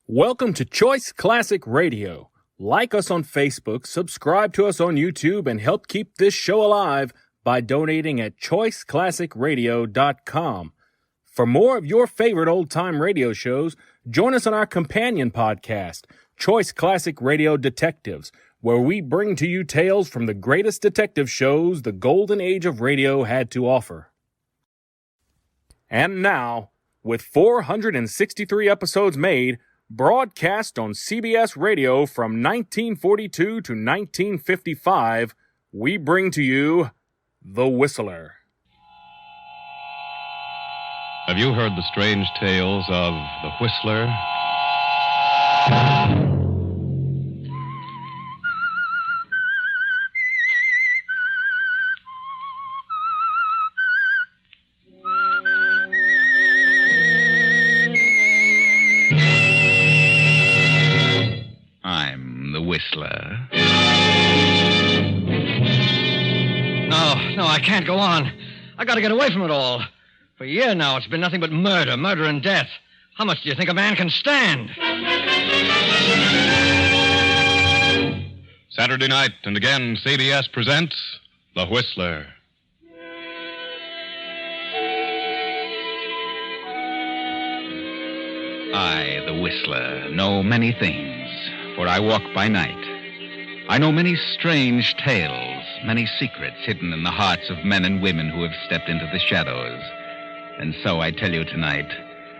Welcome to Choice Classic Radio. Like us on Facebook, subscribe to us on YouTube, and help keep this show alive by donating at choiceclassicradio.com. For more of your favorite old-time radio shows, join us on our companion podcast, Choice Classic Radio Detectives, where we bring to you tales from the greatest detective shows the golden age of radio had to offer. And now, with 463 episodes made, broadcast on CBS Radio from 1942 to 1955, we bring to you The Whistler. Have you heard the strange tales of The Whistler? I'm the Whistler. No, I can't go on. I gotta get away from it all. For a year now, it's been nothing but murder and death. How much do you think a man can stand? Saturday night, and again, CBS presents The Whistler. I, the Whistler, know many things, for I walk by night. I know many strange tales, many secrets hidden in the hearts of men and women who have stepped into the shadows. And so I tell you tonight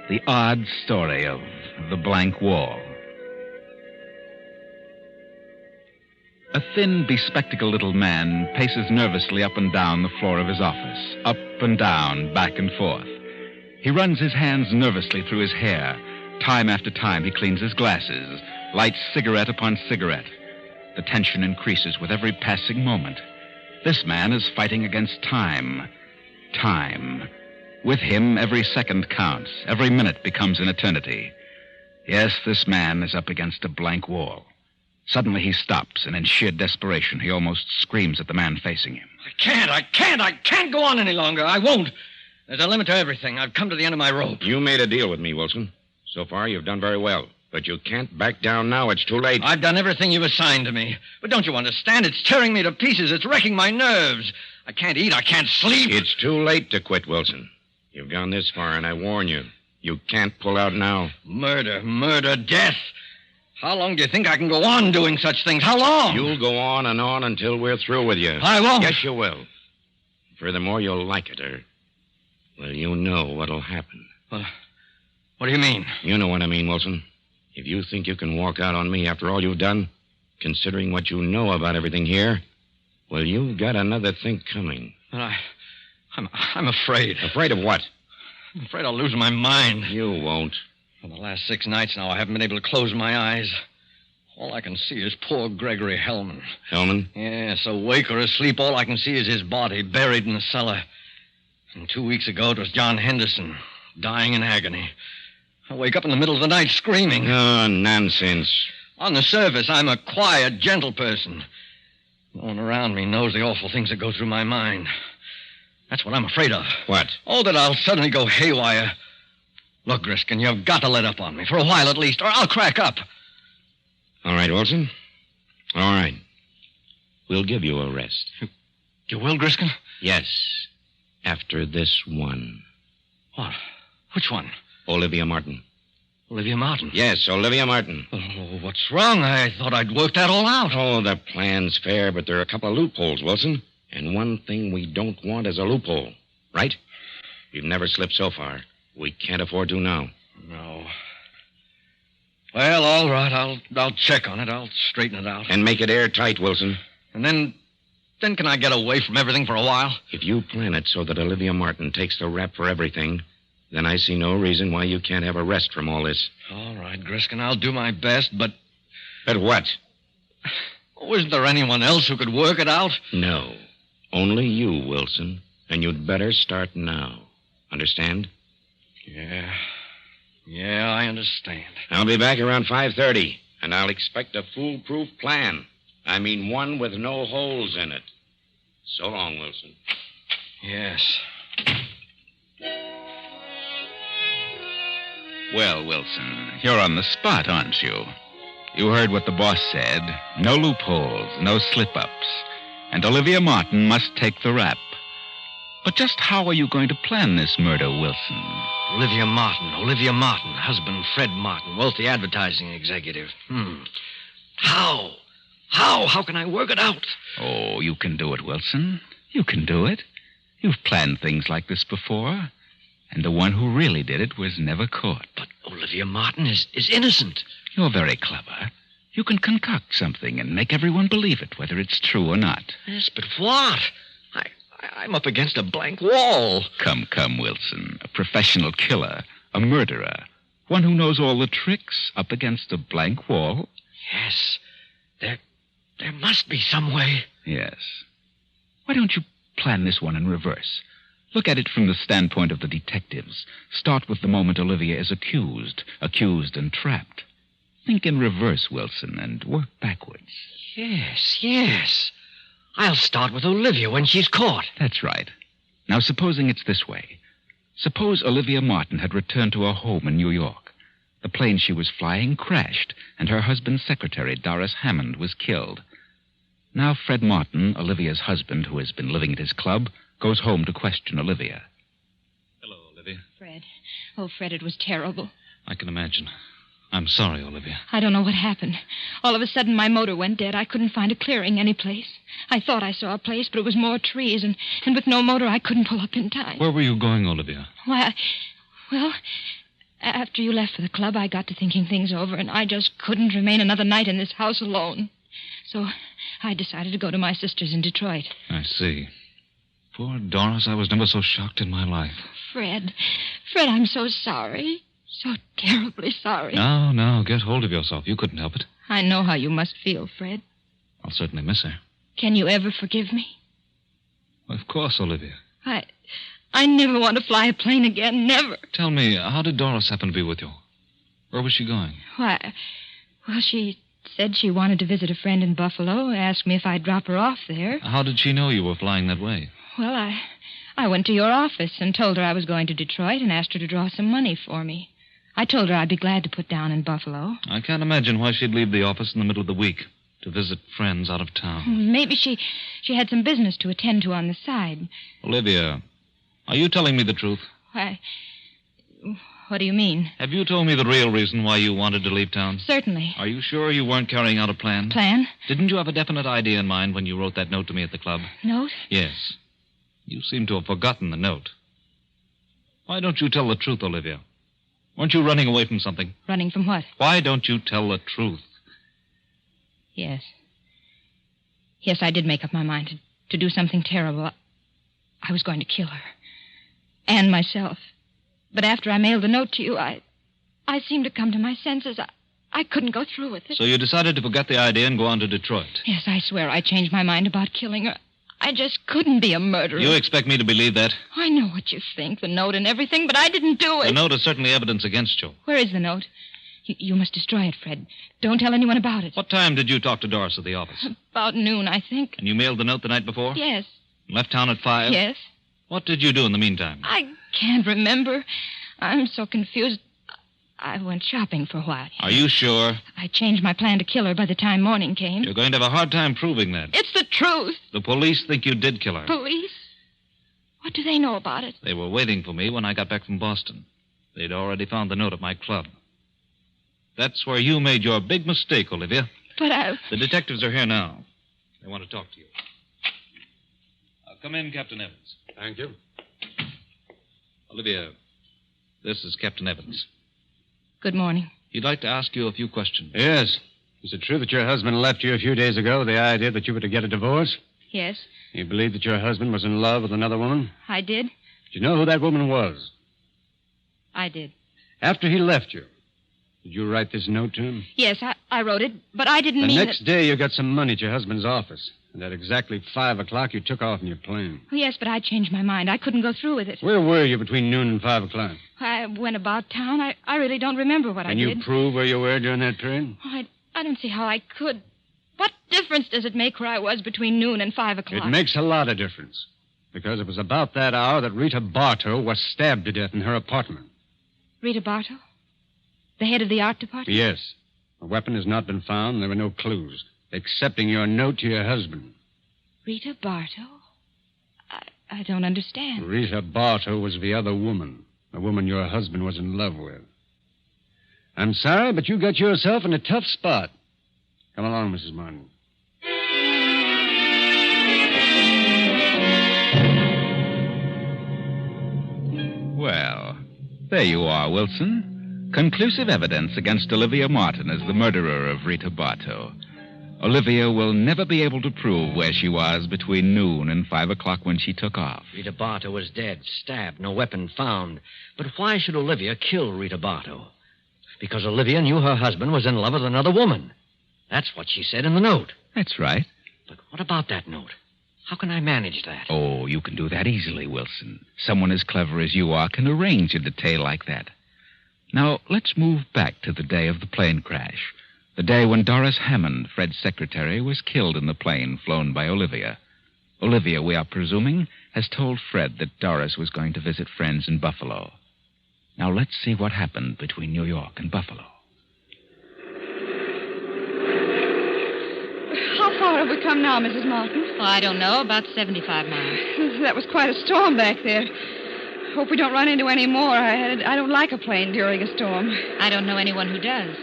the odd story of the blank wall. A thin, bespectacled little man paces nervously up and down the floor of his office, up and down, back and forth. He runs his hands nervously through his hair. Time after time, he cleans his glasses, lights cigarette upon cigarette. The tension increases with every passing moment. This man is fighting against time. Time. With him, every second counts. Every minute becomes an eternity. Yes, this man is up against a blank wall. Suddenly he stops, and in sheer desperation, he almost screams at the man facing him. I can't go on any longer. I won't. There's a limit to everything. I've come to the end of my rope. You made a deal with me, Wilson. So far, you've done very well. But you can't back down now. It's too late. I've done everything you've assigned to me. But don't you understand? It's tearing me to pieces. It's wrecking my nerves. I can't eat. I can't sleep. It's too late to quit, Wilson. You've gone this far, and I warn you. You can't pull out now. Murder, death. How long do you think I can go on doing such things? How long? You'll go on and on until we're through with you. I won't. Yes, you will. Furthermore, you'll like it, or... well, you know what'll happen. What do you mean? You know what I mean, Wilson. If you think you can walk out on me after all you've done, considering what you know about everything here, well, you've got another thing coming. But I'm afraid. Afraid of what? I'm afraid I'll lose my mind. You won't. For the last 6 nights now, I haven't been able to close my eyes. All I can see is poor Gregory Hellman. Hellman? Yes, awake or asleep, all I can see is his body buried in the cellar. And 2 weeks ago, it was John Henderson, dying in agony. I wake up in the middle of the night screaming. Oh, nonsense. On the surface, I'm a quiet, gentle person. No one around me knows the awful things that go through my mind. That's what I'm afraid of. What? Oh, that I'll suddenly go haywire. Look, Griskin, you've got to let up on me, for a while at least, or I'll crack up. All right, Wilson. All right. We'll give you a rest. You will, Griskin? Yes. After this one. What? Which one? Olivia Martin. Olivia Martin? Yes, Olivia Martin. Oh, what's wrong? I thought I'd worked that all out. Oh, the plan's fair, but there are a couple of loopholes, Wilson. And one thing we don't want is a loophole. Right? We've never slipped so far. We can't afford to now. No. Well, all right. I'll check on it. I'll straighten it out. And make it airtight, Wilson. And then can I get away from everything for a while? If you plan it so that Olivia Martin takes the rap for everything, then I see no reason why you can't have a rest from all this. All right, Griskin, I'll do my best, but... But what? Oh, isn't there anyone else who could work it out? No. Only you, Wilson. And you'd better start now. Understand? Yeah, I understand. I'll be back around 5:30, and I'll expect a foolproof plan. I mean, one with no holes in it. So long, Wilson. Yes. Well, Wilson, you're on the spot, aren't you? You heard what the boss said. No loopholes, no slip-ups. And Olivia Martin must take the rap. But just how are you going to plan this murder, Wilson? Olivia Martin, husband Fred Martin, wealthy advertising executive. How? How can I work it out? Oh, you can do it, Wilson. You can do it. You've planned things like this before. And the one who really did it was never caught. But Olivia Martin is innocent. You're very clever. You can concoct something and make everyone believe it, whether it's true or not. Yes, but what? I'm up against a blank wall. Come, Wilson. A professional killer, a murderer, one who knows all the tricks, up against a blank wall. Yes. There must be some way. Yes. Why don't you plan this one in reverse? Look at it from the standpoint of the detectives. Start with the moment Olivia is accused and trapped. Think in reverse, Wilson, and work backwards. Yes. I'll start with Olivia when she's caught. That's right. Now, supposing it's this way. Suppose Olivia Martin had returned to her home in New York. The plane she was flying crashed, and her husband's secretary, Doris Hammond, was killed. Now Fred Martin, Olivia's husband, who has been living at his club, goes home to question Olivia. Hello, Olivia. Fred. Oh, Fred, it was terrible. I can imagine. I'm sorry, Olivia. I don't know what happened. All of a sudden, my motor went dead. I couldn't find a clearing anyplace. I thought I saw a place, but it was more trees, and with no motor, I couldn't pull up in time. Where were you going, Olivia? Why, after you left for the club, I got to thinking things over, and I just couldn't remain another night in this house alone. So I decided to go to my sister's in Detroit. I see. Poor Doris, I was never so shocked in my life. Fred, I'm so sorry. So terribly sorry. No, get hold of yourself. You couldn't help it. I know how you must feel, Fred. I'll certainly miss her. Can you ever forgive me? Of course, Olivia. I never want to fly a plane again, never. Tell me, how did Doris happen to be with you? Where was she going? She said she wanted to visit a friend in Buffalo, asked me if I'd drop her off there. How did she know you were flying that way? Well, I went to your office and told her I was going to Detroit and asked her to draw some money for me. I told her I'd be glad to put down in Buffalo. I can't imagine why she'd leave the office in the middle of the week to visit friends out of town. Maybe she had some business to attend to on the side. Olivia, are you telling me the truth? What do you mean? Have you told me the real reason why you wanted to leave town? Certainly. Are you sure you weren't carrying out a plan? Plan? Didn't you have a definite idea in mind when you wrote that note to me at the club? Note? Yes. You seem to have forgotten the note. Why don't you tell the truth, Olivia? Weren't you running away from something? Running from what? Why don't you tell the truth? Yes. Yes, I did make up my mind to do something terrible. I was going to kill her. And myself. But after I mailed the note to you, I seemed to come to my senses. I couldn't go through with it. So you decided to forget the idea and go on to Detroit? Yes, I swear I changed my mind about killing her. I just couldn't be a murderer. You expect me to believe that? I know what you think, the note and everything, but I didn't do it. The note is certainly evidence against you. Where is the note? You must destroy it, Fred. Don't tell anyone about it. What time did you talk to Doris at the office? About noon, I think. And you mailed the note the night before? Yes. Left town at 5? Yes. What did you do in the meantime? I can't remember. I'm so confused. I went shopping for a while. Are you sure? I changed my plan to kill her by the time morning came. You're going to have a hard time proving that. It's the truth. The police think you did kill her. Police? What do they know about it? They were waiting for me when I got back from Boston. They'd already found the note at my club. That's where you made your big mistake, Olivia. But The detectives are here now. They want to talk to you. Come in, Captain Evans. Thank you. Olivia, this is Captain Evans. Good morning. He'd like to ask you a few questions. Yes. Is it true that your husband left you a few days ago with the idea that you were to get a divorce? Yes, You believed that your husband was in love with another woman? I did. Did you know who that woman was? I did. After he left you, did you write this note to him? Yes, I wrote it, but I didn't The mean next day, you got some money at your husband's office. And at exactly 5 o'clock, you took off in your plane. Yes, but I changed my mind. I couldn't go through with it. Where were you between noon and 5 o'clock? I went about town. I really don't remember what I Can did. you prove where you were during that period? I don't see how I could. What difference does it make where I was between noon and 5 o'clock? It makes a lot of difference. Because it was about that hour that Rita Bartow was stabbed to death in her apartment. Rita Bartow? The head of the art department? Yes. A weapon has not been found. There were no clues, excepting your note to your husband. Rita Bartow? I don't understand. Rita Bartow was the other woman, the woman your husband was in love with. I'm sorry, but you got yourself in a tough spot. Come along, Mrs. Martin. Well, there you are, Wilson. Conclusive evidence against Olivia Martin as the murderer of Rita Bartow. Olivia will never be able to prove where she was between noon and 5 o'clock when she took off. Rita Bartow was dead, stabbed, no weapon found. But why should Olivia kill Rita Bartow? Because Olivia knew her husband was in love with another woman. That's what she said in the note. That's right. But what about that note? How can I manage that? Oh, you can do that easily, Wilson. Someone as clever as you are can arrange a detail like that. Now, let's move back to the day of the plane crash. The day when Doris Hammond, Fred's secretary, was killed in the plane flown by Olivia. Olivia, we are presuming, has told Fred that Doris was going to visit friends in Buffalo. Now, let's see what happened between New York and Buffalo. How far have we come now, Mrs. Martin? Oh, I don't know, about 75 miles. That was quite a storm back there. Hope we don't run into any more. I don't like a plane during a storm. I don't know anyone who does.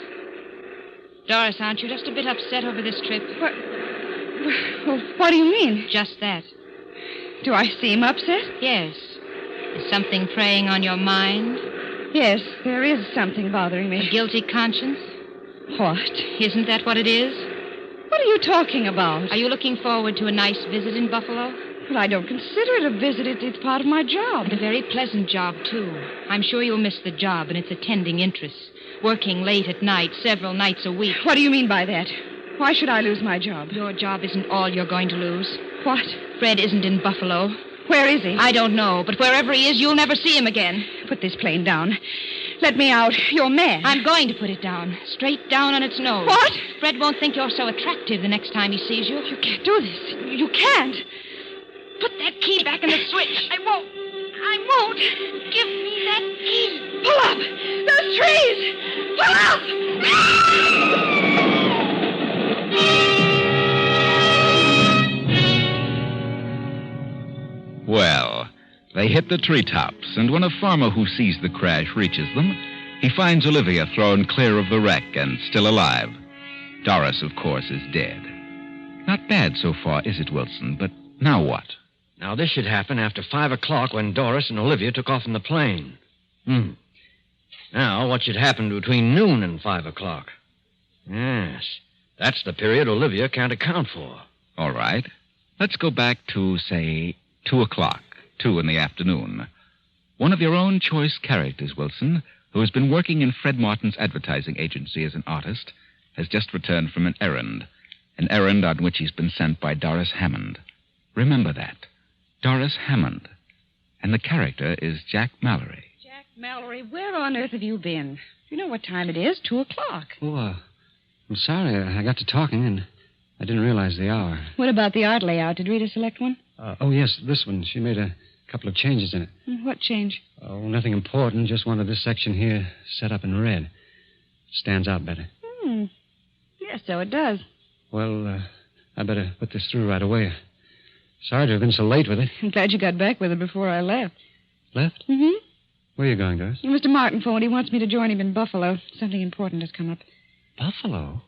Doris, aren't you just a bit upset over this trip? What do you mean? Just that. Do I seem upset? Yes. Is something preying on your mind? Yes, there is something bothering me. A guilty conscience? What? Isn't that what it is? What are you talking about? Are you looking forward to a nice visit in Buffalo? Well, I don't consider it a visit. It's part of my job. And a very pleasant job, too. I'm sure you'll miss the job and its attending interests. Working late at night, several nights a week. What do you mean by that? Why should I lose my job? Your job isn't all you're going to lose. What? Fred isn't in Buffalo. Where is he? I don't know, but wherever he is, you'll never see him again. Put this plane down. Let me out. You're mad. I'm going to put it down. Straight down on its nose. What? Fred won't think you're so attractive the next time he sees you. You can't do this. You can't. Put that key back in the switch. I won't. Give me that key. Pull up. Those trees. Pull up. Well, they hit the treetops, and when a farmer who sees the crash reaches them, he finds Olivia thrown clear of the wreck and still alive. Doris, of course, is dead. Not bad so far, is it, Wilson? But now what? Now, this should happen after 5 o'clock when Doris and Olivia took off in the plane. Now, what should happen between noon and 5 o'clock? Yes, that's the period Olivia can't account for. All right. Let's go back to, say, 2 o'clock, 2 in the afternoon. One of your own choice characters, Wilson, who has been working in Fred Martin's advertising agency as an artist, has just returned from an errand on which he's been sent by Doris Hammond. Remember that. Doris Hammond. And the character is Jack Mallory. Jack Mallory, where on earth have you been? You know what time it is, 2 o'clock. Oh, I'm sorry. I got to talking, and I didn't realize the hour. What about the art layout? Did Rita select one? Yes, this one. She made a couple of changes in it. What change? Oh, nothing important. Just wanted this section here set up in red. Stands out better. Yes, so it does. Well, I better put this through right away. Sorry to have been so late with it. I'm glad you got back with her before I left. Left? Mm-hmm. Where are you going, Doris? Mr. Martin phoned. He wants me to join him in Buffalo. Something important has come up. Buffalo?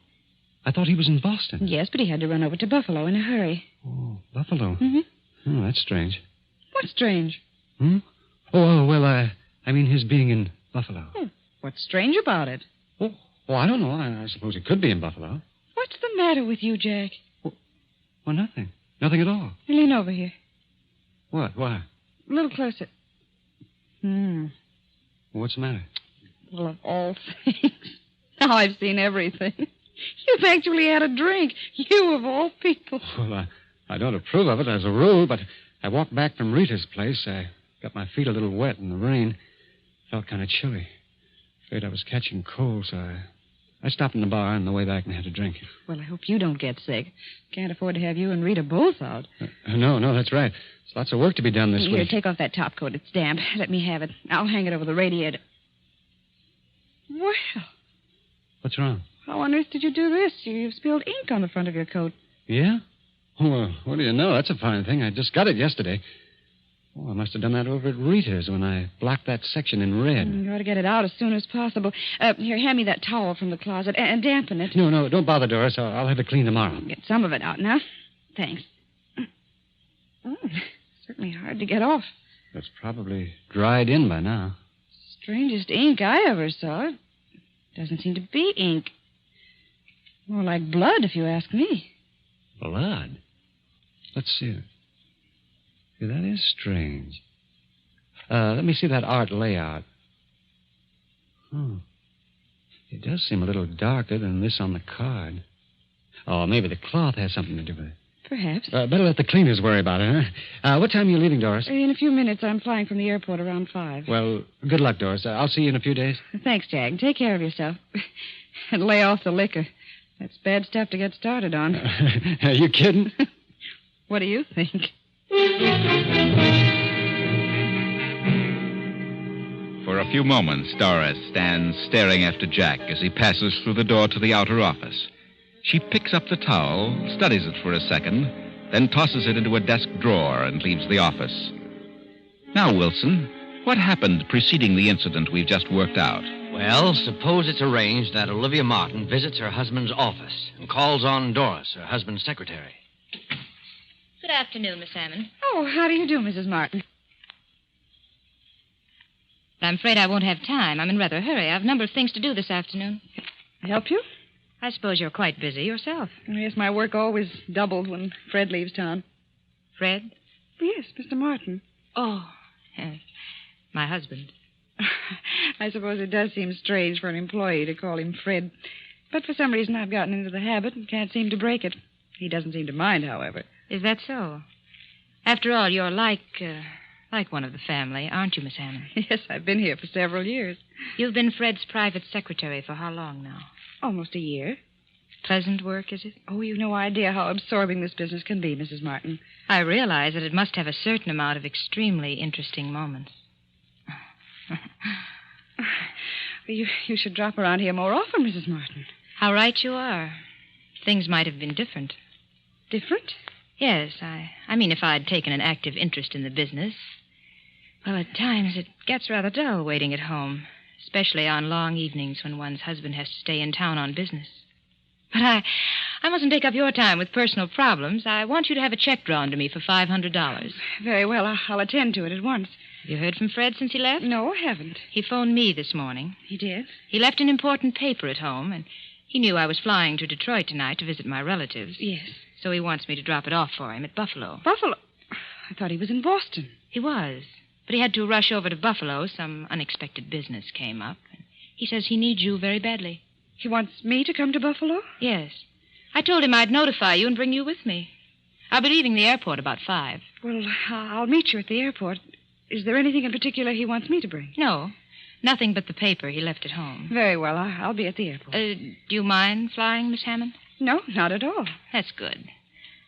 I thought he was in Boston. Yes, but he had to run over to Buffalo in a hurry. Oh, Buffalo. Mm-hmm. Oh, that's strange. What's strange? Oh, well, I mean his being in Buffalo. What's strange about it? Oh, I don't know. I suppose it could be in Buffalo. What's the matter with you, Jack? Well, nothing. Nothing at all. Lean over here. What? Why? A little closer. What's the matter? Well, of all things. Now I've seen everything. You've actually had a drink. You, of all people. Well, I don't approve of it as a rule, but I walked back from Rita's place. I got my feet a little wet in the rain. Felt kind of chilly. Afraid I was catching cold, so I stopped in the bar on the way back and had a drink. Well, I hope you don't get sick. Can't afford to have you and Rita both out. No, that's right. There's lots of work to be done this Here, week. take off that top coat. It's damp. Let me have it. I'll hang it over the radiator. Well, What's wrong? How on earth did you do this? You've spilled ink on the front of your coat. Yeah? Well, what do you know? That's a fine thing. I just got it yesterday. Oh, I must have done that over at Rita's when I blocked that section in red. You ought to get it out as soon as possible. Here, hand me that towel from the closet and dampen it. No, don't bother, Doris. I'll have it clean tomorrow. Get some of it out now. Thanks. Certainly hard to get off. It's probably dried in by now. Strangest ink I ever saw. It doesn't seem to be ink. More like blood, if you ask me. Blood? Let's see. Yeah, that is strange. Let me see that art layout. It does seem a little darker than this on the card. Oh, maybe the cloth has something to do with it. Perhaps. Better let the cleaners worry about it, huh? What time are you leaving, Doris? In a few minutes. I'm flying from the airport around 5. Well, good luck, Doris. I'll see you in a few days. Thanks, Jack. Take care of yourself. And lay off the liquor. That's bad stuff to get started on. Are you kidding? What do you think? For a few moments, Doris stands staring after Jack as he passes through the door to the outer office. She picks up the towel, studies it for a second, then tosses it into a desk drawer and leaves the office. Now, Wilson, what happened preceding the incident we've just worked out? Well, suppose it's arranged that Olivia Martin visits her husband's office and calls on Doris, her husband's secretary. Good afternoon, Miss Hammond. Oh, how do you do, Mrs. Martin? I'm afraid I won't have time. I'm in rather a hurry. I have a number of things to do this afternoon. Help you? I suppose you're quite busy yourself. Yes, my work always doubled when Fred leaves town. Fred? Yes, Mr. Martin. Oh, yes. My husband. I suppose it does seem strange for an employee to call him Fred. But for some reason I've gotten into the habit and can't seem to break it. He doesn't seem to mind, however. Is that so? After all, you're like one of the family, aren't you, Miss Hammond? Yes, I've been here for several years. You've been Fred's private secretary for how long now? Almost a year. Pleasant work, is it? Oh, you've no idea how absorbing this business can be, Mrs. Martin. I realize that it must have a certain amount of extremely interesting moments. You should drop around here more often, Mrs. Martin. How right you are. Things might have been different. Different? Yes, I mean if I'd taken an active interest in the business. Well, at times it gets rather dull waiting at home, especially on long evenings when one's husband has to stay in town on business. But I mustn't take up your time with personal problems. I want you to have a check drawn to me for $500. Very well. I'll attend to it at once. Have you heard from Fred since he left? No, I haven't. He phoned me this morning. He did? He left an important paper at home, and he knew I was flying to Detroit tonight to visit my relatives. Yes. So he wants me to drop it off for him at Buffalo. Buffalo? I thought he was in Boston. He was. But he had to rush over to Buffalo. Some unexpected business came up. He says he needs you very badly. He wants me to come to Buffalo? Yes. I told him I'd notify you and bring you with me. I'll be leaving the airport about 5. Well, I'll meet you at the airport. Is there anything in particular he wants me to bring? No. Nothing but the paper he left at home. Very well. I'll be at the airport. Do you mind flying, Miss Hammond? No, not at all. That's good.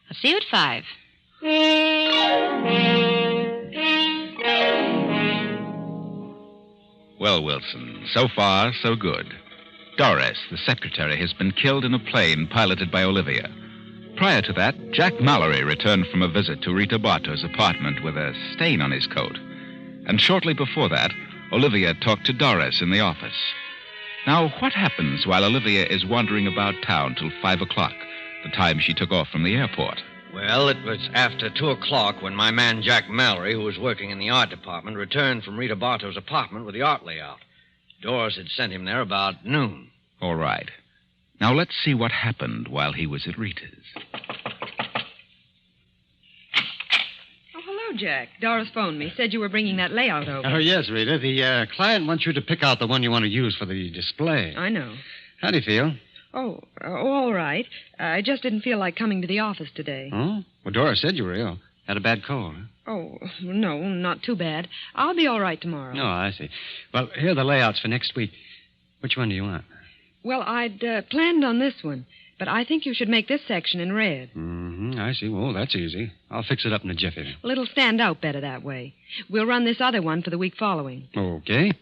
I'll see you at 5. Well, Wilson, so far, so good. Doris, the secretary, has been killed in a plane piloted by Olivia. Prior to that, Jack Mallory returned from a visit to Rita Bartow's apartment with a stain on his coat. And shortly before that, Olivia talked to Doris in the office. Now, what happens while Olivia is wandering about town till 5 o'clock, the time she took off from the airport? Well, it was after 2 o'clock when my man Jack Mallory, who was working in the art department, returned from Rita Bartow's apartment with the art layout. Doris had sent him there about noon. All right. Now, let's see what happened while he was at Rita's. Oh, hello, Jack. Doris phoned me. Said you were bringing that layout over. Oh, yes, Rita. The client wants you to pick out the one you want to use for the display. I know. How do you feel? Oh, all right. I just didn't feel like coming to the office today. Oh? Well, Doris said you were ill. Had a bad cold, huh? Oh, no, not too bad. I'll be all right tomorrow. Oh, I see. Well, here are the layouts for next week. Which one do you want? Well, I'd planned on this one, but I think you should make this section in red. Mm-hmm. I see. Well, that's easy. I'll fix it up in a jiffy. Well, it'll stand out better that way. We'll run this other one for the week following. Okay.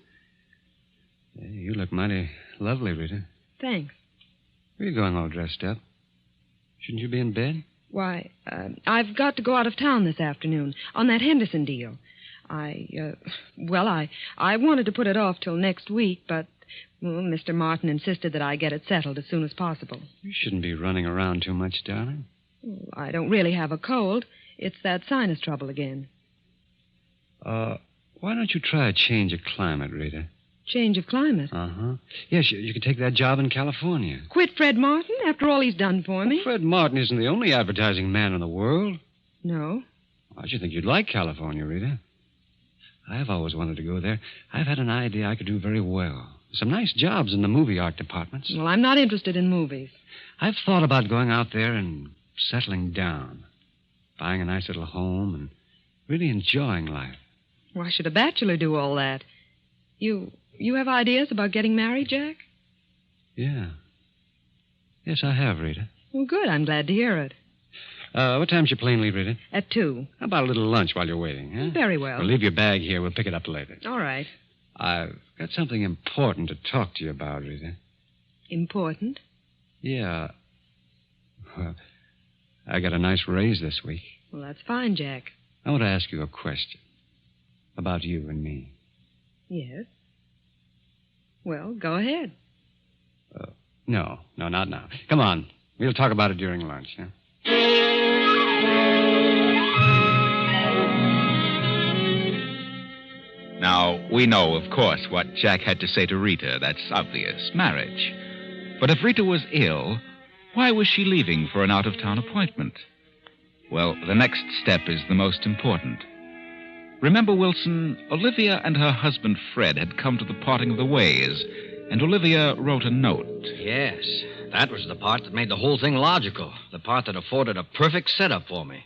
Hey, you look mighty lovely, Rita. Thanks. Where are you going all dressed up? Shouldn't you be in bed? Why, I've got to go out of town this afternoon on that Henderson deal. I wanted to put it off till next week, but Mr. Martin insisted that I get it settled as soon as possible. You shouldn't be running around too much, darling. I don't really have a cold. It's that sinus trouble again. Why don't you try a change of climate, Rita? Change of climate? Uh-huh. Yes, you could take that job in California. Quit Fred Martin after all he's done for me? Fred Martin isn't the only advertising man in the world. No. I should think you'd like California, Rita. I've always wanted to go there. I've had an idea I could do very well. Some nice jobs in the movie art departments. Well, I'm not interested in movies. I've thought about going out there and settling down. Buying a nice little home and really enjoying life. Why should a bachelor do all that? You have ideas about getting married, Jack? Yeah. Yes, I have, Rita. Well, good. I'm glad to hear it. What time's your plane leave, Rita? At 2. How about a little lunch while you're waiting, huh? Very well. Well, leave your bag here. We'll pick it up later. All right. I've got something important to talk to you about, Rita. Important? Yeah. Well, I got a nice raise this week. Well, that's fine, Jack. I want to ask you a question about you and me. Yes. Well, go ahead. No, not now. Come on. We'll talk about it during lunch, huh? Now, we know, of course, what Jack had to say to Rita. That's obvious. Marriage. But if Rita was ill, why was she leaving for an out-of-town appointment? Well, the next step is the most important. Remember, Wilson, Olivia and her husband Fred had come to the parting of the ways, and Olivia wrote a note. Yes, that was the part that made the whole thing logical, the part that afforded a perfect setup for me.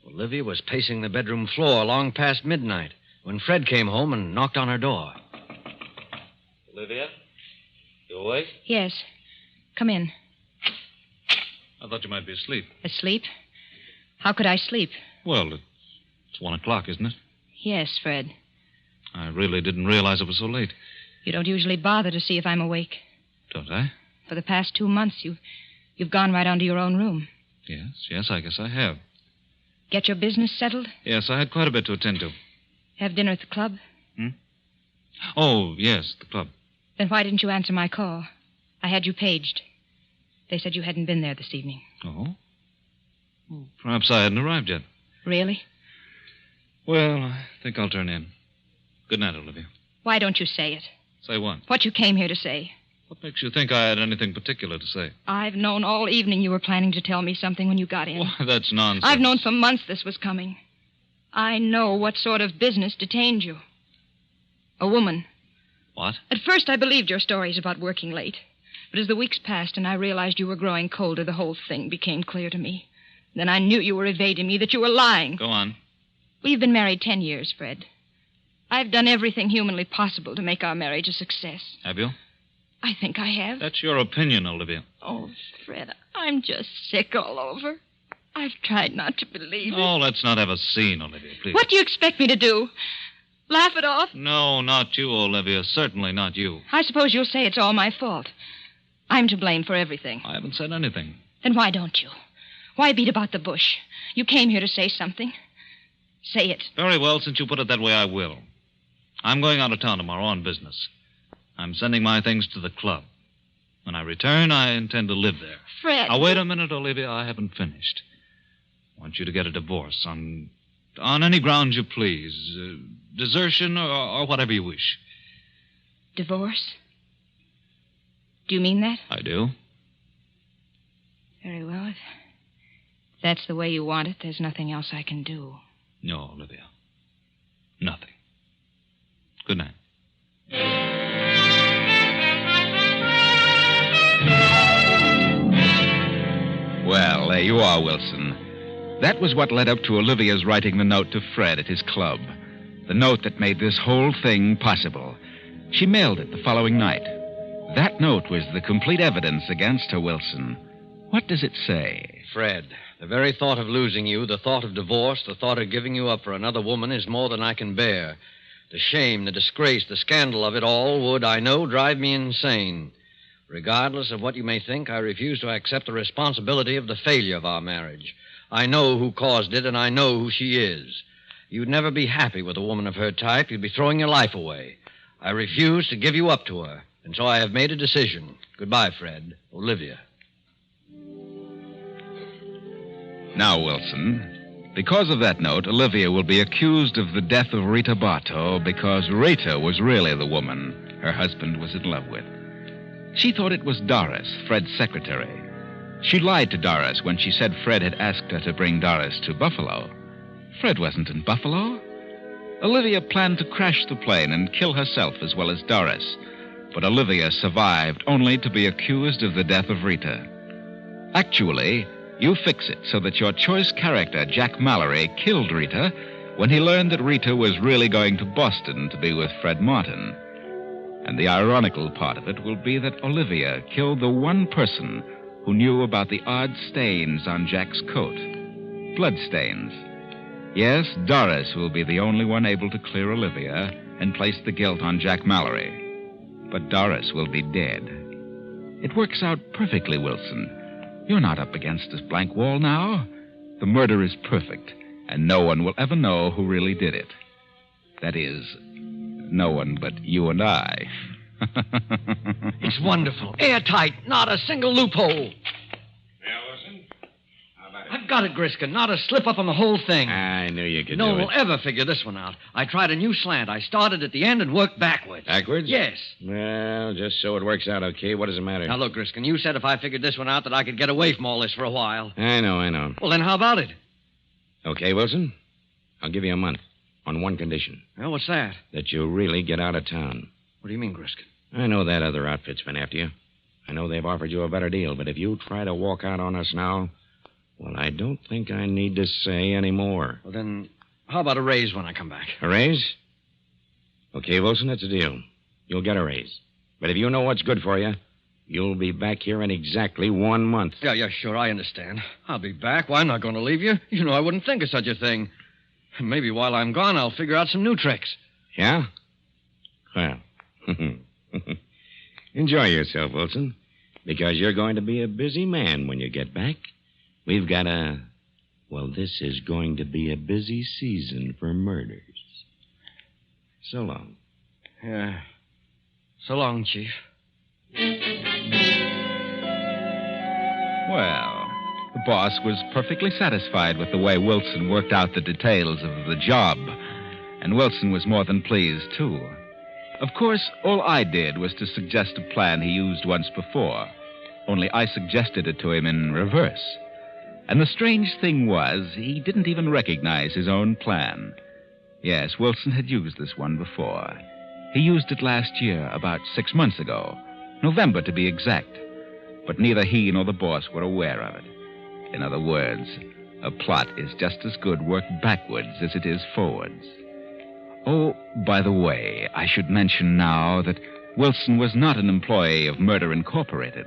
Olivia was pacing the bedroom floor long past midnight when Fred came home and knocked on her door. Olivia? You awake? Yes. Come in. I thought you might be asleep. Asleep? How could I sleep? Well, it's 1 o'clock, isn't it? Yes, Fred. I really didn't realize it was so late. You don't usually bother to see if I'm awake. Don't I? For the past 2 months, you've gone right on to your own room. Yes, I guess I have. Get your business settled? Yes, I had quite a bit to attend to. Have dinner at the club? Oh, yes, the club. Then why didn't you answer my call? I had you paged. They said you hadn't been there this evening. Oh? Well, perhaps I hadn't arrived yet. Really? Well, I think I'll turn in. Good night, Olivia. Why don't you say it? Say what? What you came here to say. What makes you think I had anything particular to say? I've known all evening you were planning to tell me something when you got in. Why, that's nonsense. I've known for months this was coming. I know what sort of business detained you. A woman. What? At first, I believed your stories about working late. But as the weeks passed and I realized you were growing colder, the whole thing became clear to me. Then I knew you were evading me, that you were lying. Go on. We've been married 10 years, Fred. I've done everything humanly possible to make our marriage a success. Have you? I think I have. That's your opinion, Olivia. Oh, Fred, I'm just sick all over. I've tried not to believe it. Oh, let's not have a scene, Olivia, please. What do you expect me to do? Laugh it off? No, not you, Olivia. Certainly not you. I suppose you'll say it's all my fault. I'm to blame for everything. I haven't said anything. Then why don't you? Why beat about the bush? You came here to say something. Say it. Very well, since you put it that way, I will. I'm going out of town tomorrow on business. I'm sending my things to the club. When I return, I intend to live there. Fred. Now, wait a minute, Olivia. I haven't finished. I want you to get a divorce on any grounds you please. Desertion or whatever you wish. Divorce? Do you mean that? I do. Very well. If that's the way you want it, there's nothing else I can do. No, Olivia. Nothing. Good night. Well, there you are, Wilson. That was what led up to Olivia's writing the note to Fred at his club. The note that made this whole thing possible. She mailed it the following night. That note was the complete evidence against her, Wilson. What does it say? Fred, the very thought of losing you, the thought of divorce, the thought of giving you up for another woman is more than I can bear. The shame, the disgrace, the scandal of it all would, I know, drive me insane. Regardless of what you may think, I refuse to accept the responsibility of the failure of our marriage. I know who caused it, and I know who she is. You'd never be happy with a woman of her type. You'd be throwing your life away. I refuse to give you up to her, and so I have made a decision. Goodbye, Fred. Olivia. Now, Wilson, because of that note, Olivia will be accused of the death of Rita Bartow because Rita was really the woman her husband was in love with. She thought it was Doris, Fred's secretary. She lied to Doris when she said Fred had asked her to bring Doris to Buffalo. Fred wasn't in Buffalo. Olivia planned to crash the plane and kill herself as well as Doris, but Olivia survived only to be accused of the death of Rita. Actually, you fix it so that your choice character, Jack Mallory, killed Rita when he learned that Rita was really going to Boston to be with Fred Martin. And the ironical part of it will be that Olivia killed the one person who knew about the odd stains on Jack's coat. Blood stains. Yes, Doris will be the only one able to clear Olivia and place the guilt on Jack Mallory. But Doris will be dead. It works out perfectly, Wilson. You're not up against this blank wall now. The murder is perfect, and no one will ever know who really did it. That is, no one but you and I. It's wonderful. Airtight. Not a single loophole. Yeah, Wilson? How about it? I've got it, Griskin. Not a slip up on the whole thing. I knew you could No do one it. will ever figure this one out. I tried a new slant. I started at the end and worked backwards. Backwards? Yes. Well, just so it works out okay, what does it matter? Now, look, Griskin, you said if I figured this one out that I could get away from all this for a while. I know. Well, then how about it? Okay, Wilson? I'll give you a month on one condition. Well, what's that? That you really get out of town. What do you mean, Griskin? I know that other outfit's been after you. I know they've offered you a better deal, but if you try to walk out on us now, well, I don't think I need to say any more. Well, then, how about a raise when I come back? A raise? Okay, Wilson, it's a deal. You'll get a raise. But if you know what's good for you, you'll be back here in exactly 1 month. Yeah, sure, I understand. I'll be back. Why, I'm not going to leave you. You know I wouldn't think of such a thing. Maybe while I'm gone, I'll figure out some new tricks. Yeah? Well, enjoy yourself, Wilson, because you're going to be a busy man when you get back. We've got this is going to be a busy season for murders. So long. Yeah. So long, Chief. Well, the boss was perfectly satisfied with the way Wilson worked out the details of the job. And Wilson was more than pleased, too. Of course, all I did was to suggest a plan he used once before. Only I suggested it to him in reverse. And the strange thing was, he didn't even recognize his own plan. Yes, Wilson had used this one before. He used it last year, about 6 months ago. November, to be exact. But neither he nor the boss were aware of it. In other words, a plot is just as good worked backwards as it is forwards. Oh, by the way, I should mention now that Wilson was not an employee of Murder Incorporated,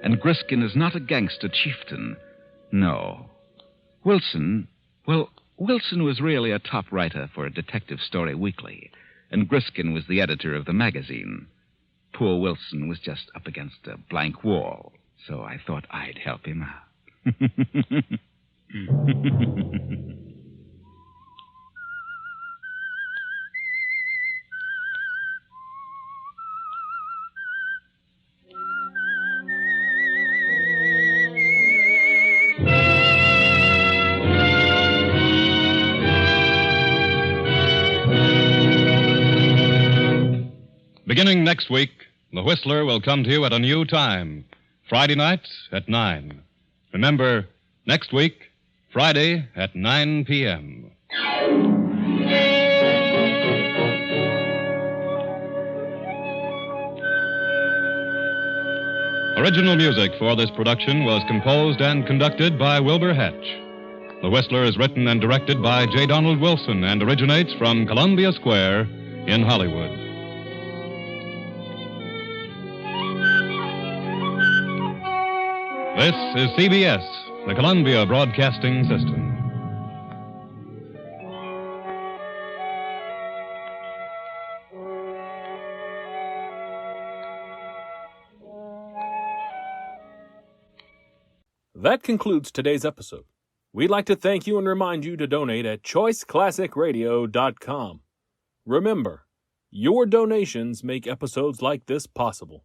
and Griskin is not a gangster chieftain. No. Wilson was really a top writer for a detective story weekly, and Griskin was the editor of the magazine. Poor Wilson was just up against a blank wall, so I thought I'd help him out. Beginning next week, The Whistler will come to you at a new time, Friday night at 9. Remember, next week, Friday at 9 p.m. Original music for this production was composed and conducted by Wilbur Hatch. The Whistler is written and directed by J. Donald Wilson and originates from Columbia Square in Hollywood. This is CBS, the Columbia Broadcasting System. That concludes today's episode. We'd like to thank you and remind you to donate at choiceclassicradio.com. Remember, your donations make episodes like this possible.